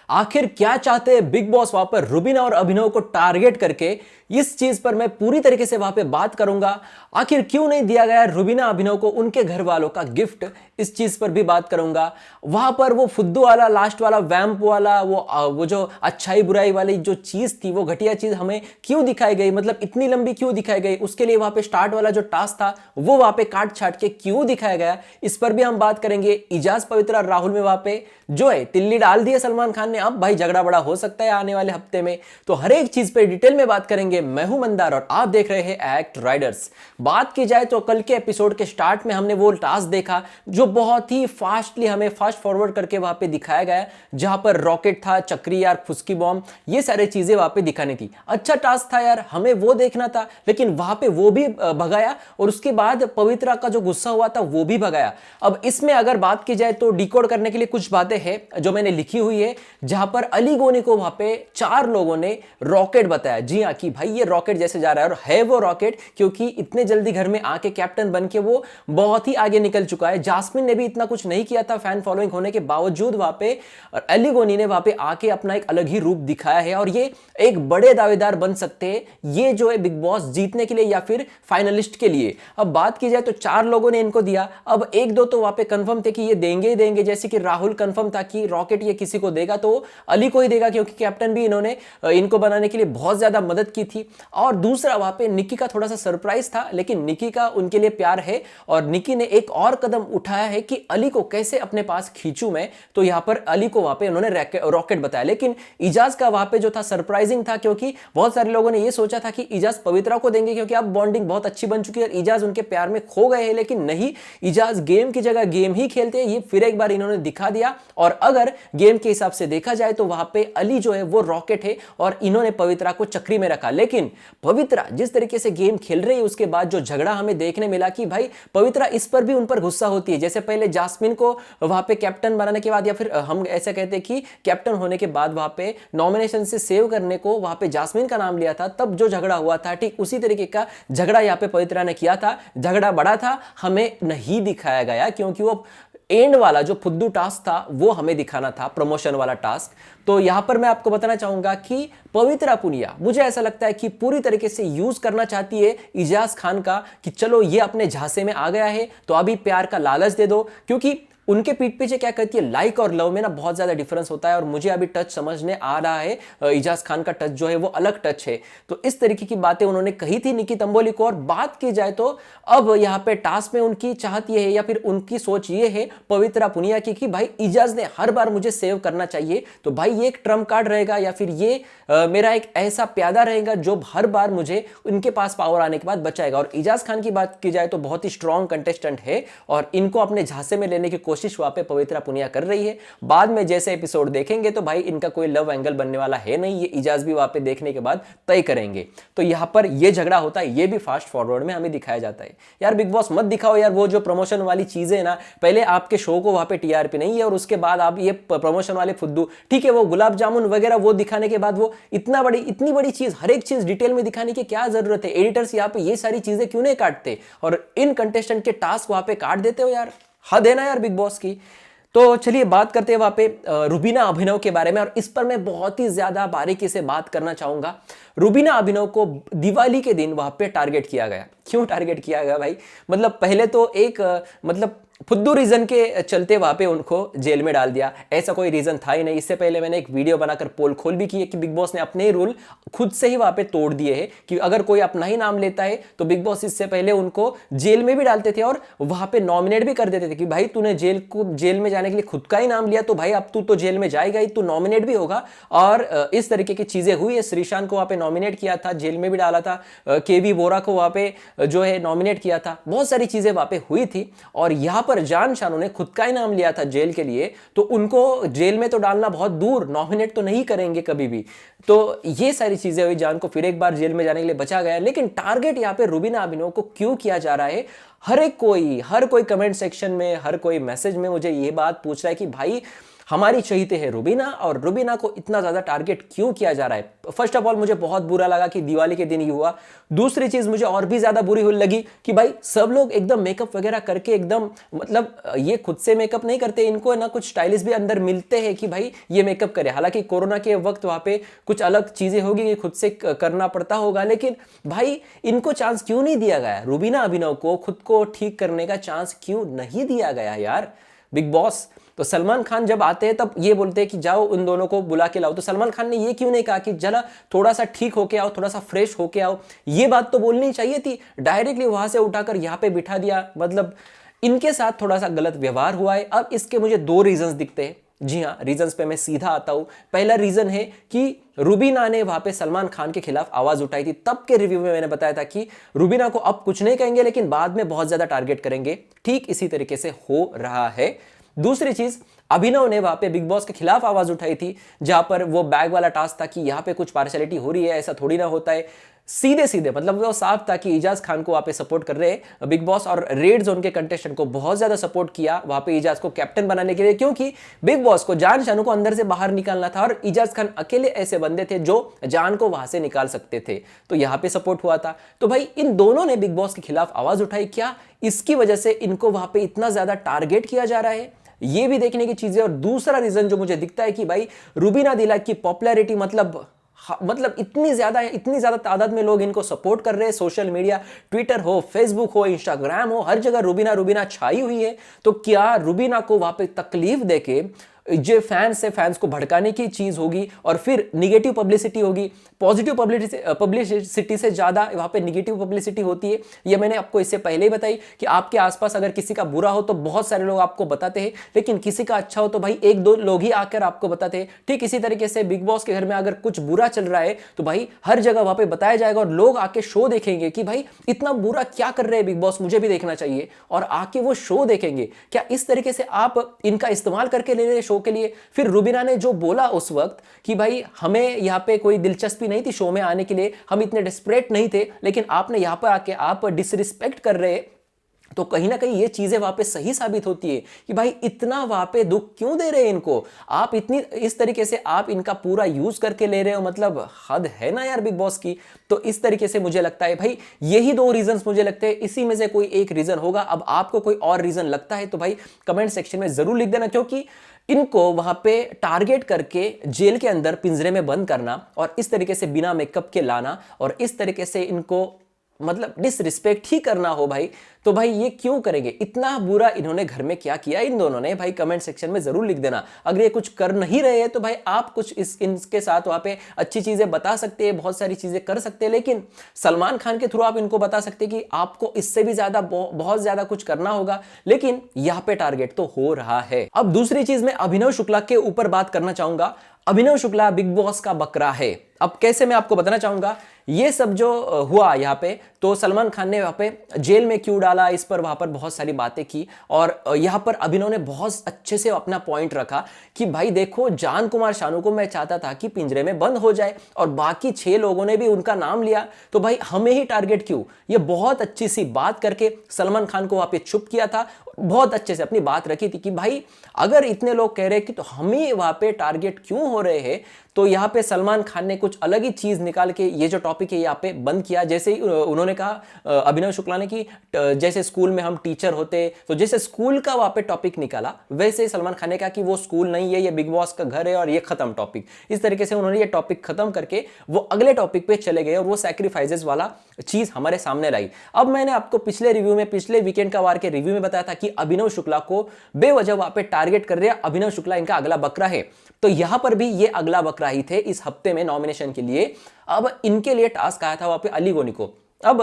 आखिर क्या चाहते हैं बिग बॉस वहां पर रुबीना और अभिनव को टारगेट करके, इस चीज पर मैं पूरी तरीके से वहां पे बात करूंगा। आखिर क्यों नहीं दिया गया रुबीना अभिनव को उनके घर वालों का गिफ्ट, इस चीज पर भी बात करूंगा। वहां पर वो फुद्दू वाला लास्ट वाला वैम्प वाला वो जो अच्छाई बुराई वाली जो चीज थी, वो घटिया चीज हमें क्यों दिखाई गई, मतलब इतनी लंबी क्यों दिखाई गई, उसके लिए वहां पे स्टार्ट वाला जो टास्क था वो वहां पे काट छाट के क्यों दिखाया गया, इस पर भी हम बात करेंगे। इजाज पवित्रा राहुल में वहां पे जो है तिल्ली डाल दी है सलमान खान ने, अब भाई झगड़ा बड़ा हो सकता है आने वाले हफ्ते में, तो हर एक चीज पे डिटेल में बात करेंगे। मैं हूं मंदार और आप देख रहे हैं एक्ट राइडर्स। बात की जाए तो कल के एपिसोड के स्टार्ट में हमने वो टास्क देखा जो बहुत ही फास्टली हमें फास्ट फॉरवर्ड करके वहां पे दिखाया गया, जहां पर रॉकेट था, चक्री यार, फुस्की बॉम्ब, ये सारी चीजें वहां पे दिखानी थी। अच्छा टास्क था यार, हमें वो देखना था, लेकिन वहां पे वो भी भगाया और उसके बाद पवित्रा का जो गुस्सा हुआ था वो भी भगाया। अब इसमें अगर बात की जाए तो डिकोड करने के लिए कुछ बातें हैं जो मैंने लिखी हुई है, जहां पर अली गोनी को वहां पे 4 लोगों ने रॉकेट बताया। जी हां, कि भाई ये रॉकेट जैसे जा रहा है, और है वो रॉकेट क्योंकि इतने जल्दी घर में आके कैप्टन बन के वो बहुत ही आगे निकल चुका है। जास्मिन ने भी इतना कुछ नहीं किया था फैन फॉलोइंग होने के बावजूद वहां पे, और अली गोनी ने वहां पे आके अपना एक अलग ही रूप दिखाया है, और ये एक बड़े दावेदार बन सकते हैं ये जो है बिग बॉस जीतने के लिए या फिर फाइनलिस्ट के लिए। अब बात की जाए तो 4 लोगों ने इनको दिया, अब एक दो तो वहां पे कंफर्म थे कि ये देंगे ही देंगे, जैसे कि राहुल कंफर्म था कि रॉकेट ये किसी को देगा तो अली को ही देगा, क्योंकि कैप्टन भी इन्होंने इनको बनाने के लिए बहुत ज्यादा मदद की थी। और दूसरा वहां पे निकी का थोड़ा सा सरप्राइज था, लेकिन निकी का उनके लिए प्यार है, और निकी ने एक और कदम उठाया है कि अली को कैसे अपने पास खींचूं मैं, तो यहां पर अली को वहां पे उन्होंने रॉकेट बताया। लेकिन इजाज का वहां पे जो था सरप्राइजिंग था, क्योंकि बहुत सारे लोगों ने यह सोचा था कि इजाज पवित्रा को देंगे क्योंकि अब बॉन्डिंग बहुत अच्छी बन चुकी है और इजाज उनके प्यार में खो गए हैं, लेकिन नहीं, इजाज गेम की जगह गेम ही खेलते हैं, ये फिर एक बार इन्होंने दिखा दिया। और अगर गेम के हिसाब से देखा जाए तो वहां पे अली जो है वो रॉकेट है और इन्होंने पवित्रा को चक्री में रखा। लेकिन पवित्रा जिस तरीके से गेम खेल रही है, उसके बाद जो झगड़ा हमें देखने मिला कि भाई पवित्रा इस पर भी उन पर गुस्सा होती है। जैसे पहले जास्मिन को वहां पे कैप्टन बनाने के बाद, या फिर हम ऐसे कहते हैं कि कैप्टन होने के बाद वहां पे नॉमिनेशन से सेव करने को वहां पे जास्मिन का नाम लिया था, तब जो झगड़ा हुआ था ठीक उसी तरीके का झगड़ा यहां पे पवित्रा ने किया था। झगड़ा बड़ा था, हमें नहीं दिखाया गया क्योंकि वो एंड वाला जो फुद्दू टास्क था वो हमें दिखाना था, प्रमोशन वाला टास्क। तो यहां पर मैं आपको बताना चाहूंगा कि पवित्रा पुनिया, मुझे ऐसा लगता है कि पूरी तरीके से यूज करना चाहती है इजाज खान का, कि चलो ये अपने झांसे में आ गया है तो अभी प्यार का लालच दे दो, क्योंकि उनके पीठ पीछे क्या कहती है, लाइक और लव में ना बहुत ज्यादा डिफरेंस होता है, और मुझे अभी टच समझने आ रहा है इजाज खान का टच जो है वो अलग टच है। तो इस तरीके की बातें उन्होंने कही थी निकी तंबोली को। और बात की जाए तो अब यहां पे टास्क में उनकी चाहत ये है या फिर उनकी सोच ये है पवित्रा पुनिया की कि भाई इजाज ने हर बार मुझे सेव करना चाहिए, तो भाई ये एक ट्रम्प कार्ड रहेगा या फिर ये मेरा एक ऐसा प्यादा रहेगा जो हर बार मुझे उनके पास पावर आने के बाद बचाएगा। और इजाज खान की बात की जाए तो बहुत ही स्ट्रॉन्ग कंटेस्टेंट है और इनको अपने झांसे में लेने की कोशिश वहां पे पवित्रा पुनिया कर रही है। बाद में जैसे एपिसोड देखेंगे तो भाई इनका कोई लव एंगल बनने वाला है नहीं, ये इजाज भी वहां पे देखने के बाद तय करेंगे। तो यहां पर ये झगड़ा होता है, ये भी फास्ट फॉरवर्ड में हमें दिखाया जाता है। यार बिग बॉस मत दिखाओ यार वो जो प्रमोशन वाली चीजें ना, पहले आपके शो को वहां पे टीआरपी नहीं है और उसके बाद आप ये प्रमोशन वाले फुद्दू, ठीक है वो गुलाब जामुन वगैरह वो दिखाने के बाद वो इतनी बड़ी चीज, हर एक चीज डिटेल में दिखाने की क्या जरूरत है। एडिटर्स यहाँ पे ये सारी चीजें क्यों नहीं काटते और इन कंटेस्टेंट के टास्क वहां पे काट देते हो यार, हद है ना यार बिग बॉस की। तो चलिए बात करते हैं वहां पे रुबीना अभिनव के बारे में, और इस पर मैं बहुत ही ज्यादा बारीकी से बात करना चाहूंगा। रुबीना अभिनव को दिवाली के दिन वहां पे टारगेट किया गया। क्यों टारगेट किया गया भाई, मतलब पहले तो एक मतलब फुद्दू रीजन के चलते वहां पे उनको जेल में डाल दिया, ऐसा कोई रीजन था ही नहीं। इससे पहले मैंने एक वीडियो बनाकर पोल खोल भी की है कि बिग बॉस ने अपने रूल खुद से ही वहां पे तोड़ दिए हैं कि अगर कोई अपना ही नाम लेता है तो बिग बॉस इससे पहले उनको जेल में भी डालते थे और वहां पे नॉमिनेट भी कर देते थे कि भाई तूने जेल में जाने के लिए खुद का ही नाम लिया तो भाई अब तू तो जेल में जाएगा ही, तू नॉमिनेट भी होगा। और इस तरीके की चीजें हुई है। श्रीशांत को वहां पे नॉमिनेट किया था, जेल में भी डाला था, केवी बोरा को वहां पे जो है नॉमिनेट किया था, बहुत सारी चीजें वहां पे हुई थी। और यहां पर जान शानू ने खुद का ही नाम लिया था जेल के लिए, तो उनको जेल में तो डालना बहुत दूर, नॉमिनेट तो नहीं करेंगे कभी भी। तो ये सारी चीजें हुई, जान को फिर एक बार जेल में जाने के लिए बचा गया। लेकिन टारगेट यहां पे रुबीना अभिनव को क्यों किया जा रहा है, हर कोई कमेंट सेक्शन में, हर कोई मैसेज में मुझे ये बात पूछ रहा है कि भाई हमारी चहीते हैं रुबीना, और रुबीना को इतना ज्यादा टारगेट क्यों किया जा रहा है? फर्स्ट ऑफ ऑल मुझे बहुत बुरा लगा कि दिवाली के दिन ही हुआ। दूसरी चीज मुझे और भी ज्यादा बुरी लगी कि भाई सब लोग एकदम मेकअप वगैरह करके एकदम, मतलब ये खुद से मेकअप नहीं करते, इनको ना कुछ स्टाइलिस्ट भी अंदर मिलते हैं कि भाई ये मेकअप करे। हालांकि कोरोना के वक्त वहां पे कुछ अलग चीजें होगी, ये खुद से करना पड़ता होगा, लेकिन भाई इनको चांस क्यों नहीं दिया गया? रुबीना अभिनव को खुद को ठीक करने का चांस क्यों नहीं दिया गया यार? बिग बॉस तो सलमान खान जब आते हैं तब ये बोलते हैं कि जाओ उन दोनों को बुला के लाओ, तो सलमान खान ने ये क्यों नहीं कहा कि जरा थोड़ा सा ठीक होके आओ, थोड़ा सा फ्रेश होके आओ? ये बात तो बोलनी चाहिए थी। डायरेक्टली वहां से उठाकर यहां पे बिठा दिया, मतलब इनके साथ थोड़ा सा गलत व्यवहार हुआ है। अब इसके मुझे दो रीजंस दिखते हैं। जी हाँ, रीजंस पे मैं सीधा आता हूं। पहला रीजन है कि रुबीना ने वहां पे सलमान खान के खिलाफ आवाज उठाई थी। तब के रिव्यू में मैंने बताया था कि रुबीना को अब कुछ नहीं कहेंगे, लेकिन बाद में बहुत ज्यादा टारगेट करेंगे। ठीक इसी तरीके से हो रहा है। दूसरी चीज, अभिनव ने वहां पे बिग बॉस के खिलाफ आवाज उठाई थी, जहां पर वो बैग वाला टास्क था कि यहां पे कुछ पार्शियलिटी हो रही है, ऐसा थोड़ी ना होता है। सीधे सीधे मतलब वो साफ था कि इजाज खान को वहां पे सपोर्ट कर रहे हैं बिग बॉस, और रेड जोन के कंटेस्टेंट को बहुत ज्यादा सपोर्ट किया वहां पे इजाज को कैप्टन बनाने के लिए, क्योंकि बिग बॉस को जान शानू को अंदर से बाहर निकालना था, और इजाज खान अकेले ऐसे बंदे थे जो जान को वहां से निकाल सकते थे। तो यहां पे सपोर्ट हुआ था। तो भाई इन दोनों ने बिग बॉस के खिलाफ आवाज उठाई, क्या इसकी वजह से इनको वहां पे इतना ज्यादा टारगेट किया जा रहा है? ये भी देखने की चीज है। और दूसरा रीजन जो मुझे दिखता है कि भाई रुबीना दिलाक की पॉपुलैरिटी मतलब इतनी ज्यादा तादाद में लोग इनको सपोर्ट कर रहे हैं। सोशल मीडिया, ट्विटर हो, फेसबुक हो, इंस्टाग्राम हो, हर जगह रुबीना रुबीना छाई हुई है। तो क्या रुबीना को वहां पे तकलीफ देके जो फैंस है, फैंस को भड़काने की चीज होगी, और फिर निगेटिव पब्लिसिटी होगी? पॉजिटिव पब्लिसिटी से ज्यादा वहां पे निगेटिव पब्लिसिटी होती है। ये मैंने आपको इससे पहले ही बताई कि आपके आसपास अगर किसी का बुरा हो तो बहुत सारे लोग आपको बताते हैं, लेकिन किसी का अच्छा हो तो भाई एक दो लोग ही आकर आपको बताते हैं। ठीक इसी तरीके से बिग बॉस के घर में अगर कुछ बुरा चल रहा है तो भाई हर जगह वहां पे बताया जाएगा, और लोग आके शो देखेंगे कि भाई इतना बुरा क्या कर रहे हैं बिग बॉस, मुझे भी देखना चाहिए, और आके वो शो देखेंगे। क्या इस तरीके से आप इनका इस्तेमाल करके ले रहे शो के लिए? फिर रुबीना ने जो बोला उस वक्त कि भाई हमें यहां पे कोई दिलचस्पी नहीं थी शो में आने के लिए, हम इतने डेस्परेट नहीं थे, लेकिन आपने यहां पर आके आप डिसरिस्पेक्ट कर रहे हैं, तो कहीं ना कहीं ये चीजें वहां पे सही साबित होती है कि भाई इतना वहां पे दुख क्यों दे रहे हैं इनको आप, इतनी इस तरीके से आप इनका पूरा यूज करके ले रहे हो, मतलब हद है ना यार बिग बॉस की। तो इस तरीके से मुझे लगता है भाई यही दो रीजंस मुझे लगते हैं, इसी में से कोई एक रीजन होगा। अब आपको कोई और रीजन लगता है तो भाई कमेंट सेक्शन में जरूर लिख देना, क्योंकि इनको वहां पे टारगेट करके जेल के अंदर पिंजरे में बंद करना, और इस तरीके से बिना मेकअप के लाना, और इस तरीके से इनको मतलब डिसरिस्पेक्ट ही करना हो भाई, तो भाई ये क्यों करेंगे? इतना बुरा इन्होंने घर में क्या किया इन दोनों ने? भाई कमेंट सेक्शन में जरूर लिख देना। अगर ये कुछ कर नहीं रहे हैं तो भाई आप कुछ इनके साथ वहां पे अच्छी चीजें बता सकते हैं, बहुत सारी चीजें कर सकते हैं, लेकिन सलमान खान के थ्रू आप इनको बता सकते हैं कि आपको इससे भी ज्यादा बहुत ज्यादा कुछ करना होगा, लेकिन यहां पे टारगेट तो हो रहा है। अब दूसरी चीज मैं अभिनव शुक्ला के ऊपर बात करना चाहूंगा। अभिनव शुक्ला बिग बॉस का बकरा है। अब कैसे, मैं आपको बताना चाहूंगा। ये सब जो हुआ यहाँ पे, तो सलमान खान ने वहां पे जेल में क्यों डाला, इस पर वहां पर बहुत सारी बातें की, और यहाँ पर अभिनव ने बहुत अच्छे से अपना पॉइंट रखा कि भाई देखो, जान कुमार शानू को मैं चाहता था कि पिंजरे में बंद हो जाए, और बाकी 6 लोगों ने भी उनका नाम लिया, तो भाई हमें ही टारगेट क्यों? ये बहुत अच्छी सी बात करके सलमान खान को वहां पे चुप किया था, बहुत अच्छे से अपनी बात रखी थी कि भाई अगर इतने लोग कह रहे हैं कि तो हमें वहां पे टारगेट क्यों हो रहे हैं, तो यहाँ पे सलमान खान ने कुछ अलग ही चीज निकाल के ये जो टॉपिक है यहाँ पे बंद किया। जैसे ही उन्होंने कहा अभिनव शुक्ला ने कि जैसे स्कूल में हम टीचर होते, तो जैसे स्कूल का वहां पे टॉपिक निकाला, वैसे ही सलमान खान ने कहा कि वो स्कूल नहीं है, ये बिग बॉस का घर है, और ये खत्म टॉपिक। इस तरीके से उन्होंने ये टॉपिक खत्म करके वो अगले टॉपिक पे चले गए, और वो सैक्रिफाइसेस वाला चीज हमारे सामने लाई। अब मैंने आपको पिछले वीकेंड का वार के रिव्यू में बताया था कि अभिनव शुक्ला को बेवजह वहां पे टारगेट कर रहे हैं, अभिनव शुक्ला इनका अगला बकरा है। तो यहां पर भी ये अगला बकरा ही थे इस हफ्ते में नॉमिनेशन के लिए। अब इनके लिए टास्क आया था वहां पे अली गोनी को। अब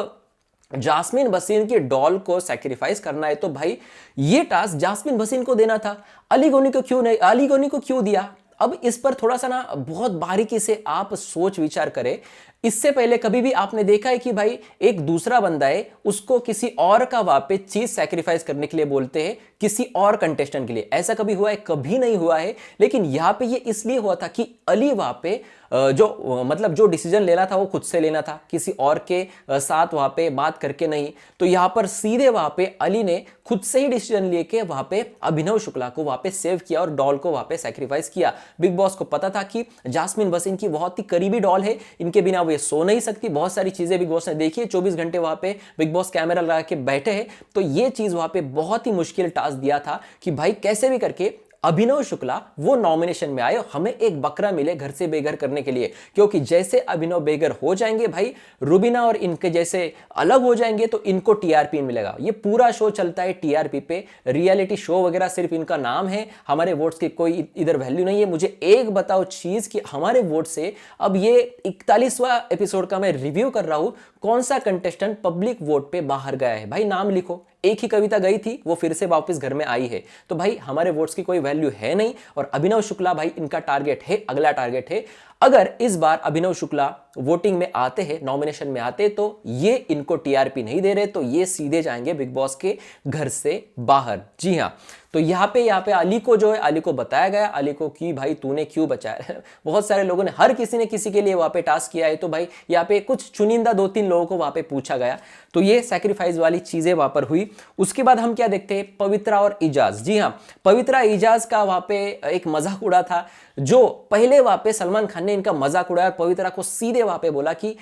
जास्मिन भसीन की डॉल को सैक्रिफाइस करना है, तो भाई ये टास्क जास्मिन भसीन को देना था, अली गोनी को क्यों नहीं, अली गोनी को क्यों दिया? अब इस पर थोड़ा सा ना बहुत बारीकी से आप सोच विचार करें। इससे पहले कभी भी आपने देखा है कि भाई एक दूसरा बंदा है, उसको किसी और का वहां पे चीज सैक्रिफाइस करने के लिए बोलते हैं किसी और कंटेस्टेंट के लिए? ऐसा कभी हुआ है? कभी नहीं हुआ है। लेकिन यहां पे ये इसलिए हुआ था कि अली वहां पे मतलब जो डिसीजन लेना था वो खुद से लेना था, किसी और के साथ वहां पे बात करके नहीं। तो यहां पर सीधे वहां पे अली ने खुद से ही डिसीजन लेके वहां पे अभिनव शुक्ला को वहां पे सेव किया और डॉल को वहां पे सैक्रिफाइस किया। बिग बॉस को पता था कि जास्मिन बस इनकी बहुत ही करीबी डॉल है, इनके बिना वो ये सो नहीं सकती। बहुत सारी चीजें बिग बॉस ने देखी है, 24 घंटे वहां पे बिग बॉस कैमरा लगा के बैठे हैं। तो ये चीज वहां पे बहुत ही मुश्किल टास्क दिया था कि भाई कैसे भी करके अभिनव शुक्ला वो नॉमिनेशन में आए, हमें एक बकरा मिले घर से बेघर करने के लिए। क्योंकि जैसे अभिनव बेघर हो जाएंगे भाई, रुबीना और इनके जैसे अलग हो जाएंगे तो इनको टीआरपी मिलेगा। ये पूरा शो चलता है टीआरपी पे, रियलिटी शो वगैरह सिर्फ इनका नाम है, हमारे वोट्स की कोई इधर वैल्यू नहीं है। मुझे एक बताओ चीज कि हमारे वोट से, अब ये 41वां एपिसोड का मैं रिव्यू कर रहा हूं, कौन सा कंटेस्टेंट पब्लिक वोट पे बाहर गया है? भाई नाम लिखो। एक ही कविता गई थी, वो फिर से वापस घर में आई है। तो भाई हमारे वोट्स की कोई वैल्यू है नहीं। और अभिनव शुक्ला भाई इनका टारगेट है, अगला टारगेट है। अगर इस बार अभिनव शुक्ला वोटिंग में आते हैं, नॉमिनेशन में आते, तो ये इनको टीआरपी नहीं दे रहे, तो ये सीधे जाएंगे बिग बॉस के घर से बाहर। जी हाँ, तो यहाँ पे अली को जो है, अली को बताया गया, अली को कि भाई तूने क्यों बचाया। बहुत सारे लोगों ने, हर किसी ने किसी के लिए वहां पे टास्क किया है। तो भाई यहाँ पे कुछ चुनिंदा 2-3 लोगों को वहां पे पूछा गया। तो ये सैक्रिफाइस वाली चीजें वहां पर हुई। उसके बाद हम क्या देखते हैं? पवित्रा और इजाज। जी हाँ, पवित्रा इजाज का वहां पे एक मजाक उड़ा था, जो पहले वहां पे सलमान खान ने इनका मजाक उड़ाया और पवित्रा को सीधे वहां पे बोला कि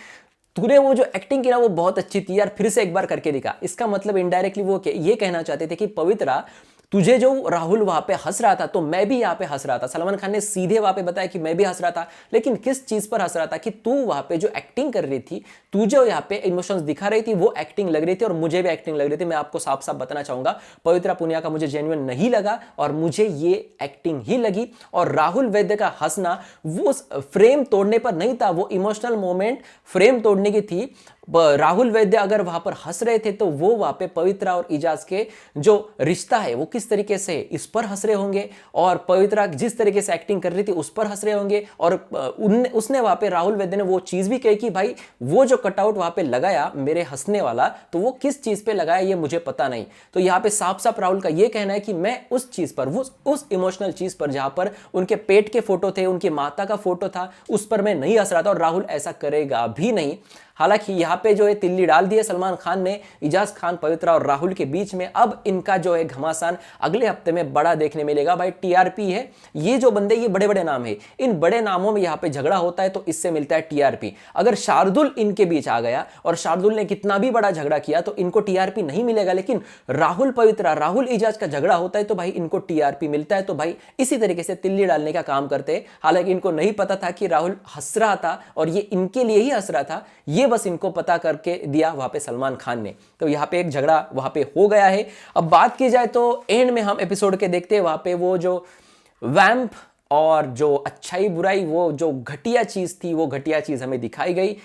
तूने वो जो एक्टिंग की ना वो बहुत अच्छी थी यार, फिर से एक बार करके दिखा। इसका मतलब इनडायरेक्टली वो ये कहना चाहते थे कि पवित्रा, तुझे जो राहुल वहां पे हंस रहा था तो मैं भी यहां पे हंस रहा था। सलमान खान ने सीधे वहां पे बताया कि मैं भी हंस रहा था, लेकिन किस चीज पर हंस रहा था कि तू वहां पे जो एक्टिंग कर रही थी, तू जो यहाँ पे इमोशंस दिखा रही थी, वो एक्टिंग लग रही थी और मुझे भी एक्टिंग लग रही थी। मैं आपको साफ साफ बताना चाहूंगा, पवित्रा पुनिया का मुझे जेन्युइन नहीं लगा और मुझे ये एक्टिंग ही लगी। और राहुल वैद्य का हंसना वो फ्रेम तोड़ने पर नहीं था, वो इमोशनल मोमेंट फ्रेम तोड़ने की थी। राहुल वैद्य अगर वहां पर हंस रहे थे तो वो वहां पे पवित्रा और इजाज के जो रिश्ता है वो किस तरीके से इस पर हंस रहे होंगे, और पवित्रा जिस तरीके से एक्टिंग कर रही थी उस पर हंस रहे होंगे। और उसने वहां पे, राहुल वैद्य ने वो चीज भी कही कि भाई वो जो कटआउट वहां पे लगाया मेरे हंसने वाला, तो वो किस चीज पे लगाया ये मुझे पता नहीं। तो यहाँ पे साफ साफ राहुल का ये कहना है कि मैं उस चीज पर, उस इमोशनल चीज पर जहां पर उनके पेट के फोटो थे, उनकी माता का फोटो था, उस पर मैं नहीं हंस रहा था और राहुल ऐसा करेगा भी नहीं। हालांकि यहाँ पे जो है तिल्ली डाल दी है सलमान खान ने इजाज खान, पवित्रा और राहुल के बीच में। अब इनका जो है घमासान अगले हफ्ते में बड़ा देखने मिलेगा। भाई टीआरपी है, ये जो बंदे, ये बड़े बड़े नाम है, इन बड़े नामों में यहाँ पे झगड़ा होता है तो इससे मिलता है टीआरपी। अगर शार्दुल इनके बीच आ गया और शार्दुल ने कितना भी बड़ा झगड़ा किया तो इनको टीआरपी नहीं मिलेगा, लेकिन राहुल पवित्रा, राहुल इजाज का झगड़ा होता है तो भाई इनको टीआरपी मिलता है। तो भाई इसी तरीके से तिल्ली डालने का काम करते हैं। हालांकि इनको नहीं पता था कि राहुल हंस रहा था और ये इनके लिए ही हंस रहा था, ये बस इनको पता करके दिया वहां पे सलमान खान ने। तो यहां पे एक झगड़ा वहां पे हो गया है। अब बात की जाए तो एंड में हम एपिसोड के देखते हैं, वहां पे वो जो वैम्प और जो अच्छाई बुराई, वो जो घटिया चीज थी, वो घटिया चीज हमें दिखाई गई।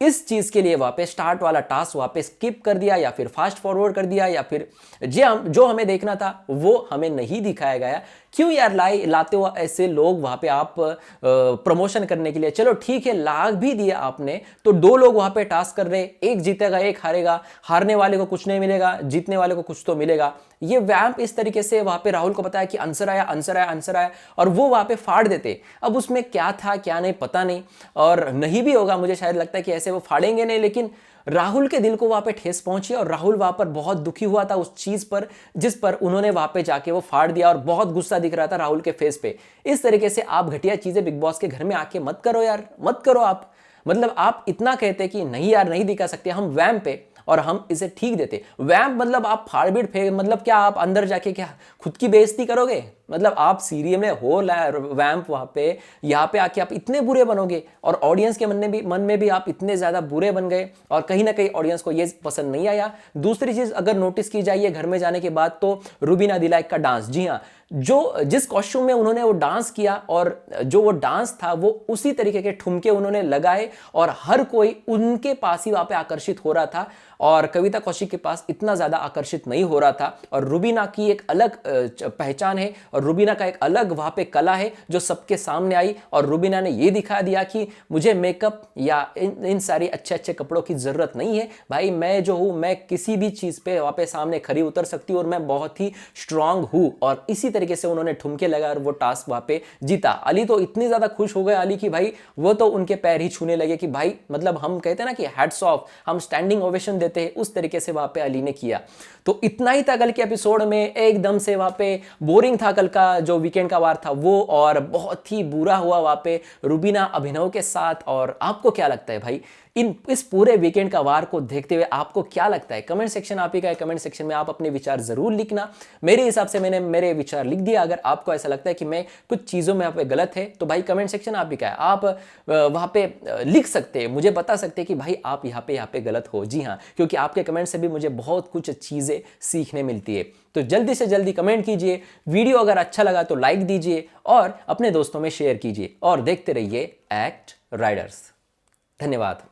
इस चीज के लिए वहां पे स्टार्ट वाला टास्क वहां पे स्किप कर दिया या फिर फास्ट फॉरवर्ड कर दिया, या फिर जो हमें देखना था वो हमें नहीं दिखाया गया। क्यों यार लाते हो ऐसे लोग वहां पे आप प्रमोशन करने के लिए? चलो ठीक है, लाग भी दिया आपने, तो 2 लोग वहां पे टास्क कर रहे, एक जीतेगा एक हारेगा, हारने वाले को कुछ नहीं मिलेगा, जीतने वाले को कुछ तो मिलेगा। ये वैम्प इस तरीके से वहां पे राहुल को बताया कि आंसर आया आंसर आया आंसर आया, और वो वहां पे फाड़ देते। अब उसमें क्या था क्या नहीं पता नहीं, और नहीं भी होगा, मुझे शायद लगता है कि ऐसे वो फाड़ेंगे नहीं। लेकिन राहुल के दिल को वहां पे ठेस पहुंची और राहुल वहां पर बहुत दुखी हुआ था उस चीज पर जिस पर उन्होंने वहां पे जाके वो फाड़ दिया, और बहुत गुस्सा दिख रहा था राहुल के फेस पे। इस तरीके से आप घटिया चीजें बिग बॉस के घर में आके मत करो यार, मत करो आप। मतलब आप इतना कहते कि नहीं यार नहीं दिखा सकते हम वैम पे, और हम इसे ठीक देते। वैम्प मतलब आप फाड़बीड़ फेंक, मतलब क्या आप अंदर जाके क्या खुद की बेइज्जती करोगे? मतलब आप सीरियल में हो वैम्प, वहां पे यहाँ पे आके आप इतने बुरे बनोगे, और ऑडियंस के मन में भी आप इतने ज्यादा बुरे बन गए, और कहीं ना कहीं ऑडियंस को ये पसंद नहीं आया। दूसरी चीज अगर नोटिस की जाए घर में जाने के बाद, तो रुबीना दिलाइक का डांस, जी हाँ, जिस कॉस्ट्यूम में उन्होंने वो डांस किया, और जो वो डांस था वो उसी तरीके के ठुमके उन्होंने लगाए, और हर कोई उनके पास ही वहां पे आकर्षित हो रहा था, और कविता कौशिक के पास इतना ज्यादा आकर्षित नहीं हो रहा था। और रुबीना की एक अलग पहचान है, और रुबीना का एक अलग वहां पे कला है जो सबके सामने आई और रुबीना ने ये दिखा दिया कि मुझे मेकअप या इन सारी अच्छे अच्छे कपड़ों की जरूरत नहीं है भाई, मैं जो हूं मैं किसी भी चीज पे वहां पे सामने खड़ी उतर सकती हूं और मैं बहुत ही स्ट्रांग हूं। और इसी तरीके से उन्होंने ठुमके लगा और वो टास्क वहां पे जीता। अली तो इतनी ज्यादा खुश हो गए अली की भाई वो तो उनके पैर ही छूने लगे कि भाई मतलब हम कहते हैं ना कि हैट्स ऑफ, हम स्टैंडिंग ओवेशन देते हैं, उस तरीके से वहां पे अली ने किया। तो इतना ही था कल के एपिसोड में, एकदम से वहां पे बोरिंग था कल का जो वीकेंड का वार था वो, और बहुत ही बुरा हुआ वहां पे रुबीना अभिनव के साथ। और आपको क्या लगता है भाई इस पूरे वीकेंड का वार को देखते हुए आपको क्या लगता है? कमेंट सेक्शन आप ही का है, कमेंट सेक्शन में आप अपने विचार जरूर लिखना। मेरे हिसाब से मैंने मेरे विचार लिख दिया। अगर आपको ऐसा लगता है कि मैं कुछ चीजों में यहाँ पे गलत है तो भाई कमेंट सेक्शन आप ही का है, आप वहां पे लिख सकते हैं, मुझे बता सकते हैं कि भाई आप यहाँ पे गलत हो। जी हाँ, क्योंकि आपके कमेंट से भी मुझे बहुत कुछ चीजें सीखने मिलती है। तो जल्दी से जल्दी कमेंट कीजिए, वीडियो अगर अच्छा लगा तो लाइक दीजिए और अपने दोस्तों में शेयर कीजिए और देखते रहिए एक्ट राइडर्स। धन्यवाद।